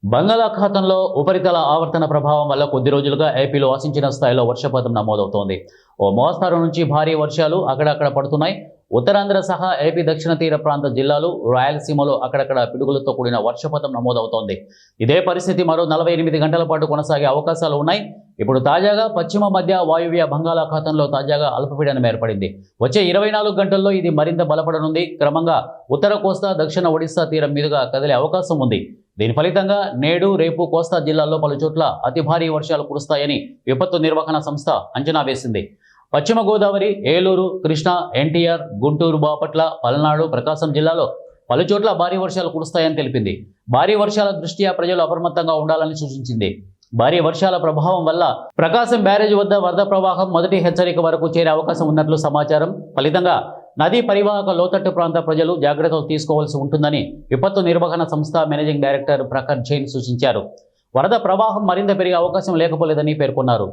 బంగాళాఖాతంలో ఉపరితల ఆవర్తన ప్రభావం వల్ల కొద్ది రోజులుగా ఏపీలో ఆశించిన స్థాయిలో వర్షపాతం నమోదవుతోంది. ఓ మోస్తరు నుంచి భారీ వర్షాలు అక్కడక్కడ పడుతున్నాయి. ఉత్తరాంధ్ర సహా ఏపీ దక్షిణ తీర ప్రాంత జిల్లాలు, రాయలసీమలో అక్కడక్కడ పిడుగులతో కూడిన వర్షపాతం నమోదవుతోంది. ఇదే పరిస్థితి మరో 48 గంటల పాటు కొనసాగే అవకాశాలు ఉన్నాయి. ఇప్పుడు తాజాగా పశ్చిమ మధ్య వాయువ్య బంగాళాఖాతంలో తాజాగా అల్పపీడనం ఏర్పడింది. వచ్చే 24 గంటల్లో ఇది మరింత బలపడనుంది. క్రమంగా ఉత్తర కోస్తా, దక్షిణ ఒడిశా తీరం మీదుగా కదిలే అవకాశం ఉంది. దీని ఫలితంగా నేడు, రేపు కోస్తా జిల్లాల్లో పలుచోట్ల అతి భారీ వర్షాలు కురుస్తాయని విపత్తు నిర్వహణ సంస్థ అంచనా వేసింది. పశ్చిమ గోదావరి, ఏలూరు, కృష్ణా, ఎన్టీఆర్, గుంటూరు, బాపట్ల, పల్నాడు, ప్రకాశం జిల్లాలో పలుచోట్ల భారీ వర్షాలు కురుస్తాయని తెలిపింది. భారీ వర్షాల దృష్ట్యా ప్రజలు అప్రమత్తంగా ఉండాలని సూచించింది. భారీ వర్షాల ప్రభావం వల్ల ప్రకాశం బ్యారేజ్ వద్ద వరద ప్రవాహం మొదటి హెచ్చరిక వరకు చేరే అవకాశం ఉన్నట్లు సమాచారం. ఫలితంగా నదీ పరివాహక లోతట్టు ప్రాంత ప్రజలు జాగ్రత్తలు తీసుకోవాల్సి ఉంటుందని విపత్తు నిర్వహణ సంస్థ మేనేజింగ్ డైరెక్టర్ ప్రఖర్ జైన్ సూచించారు. వరద ప్రవాహం మరింత పెరిగే అవకాశం లేకపోలేదని పేర్కొన్నారు.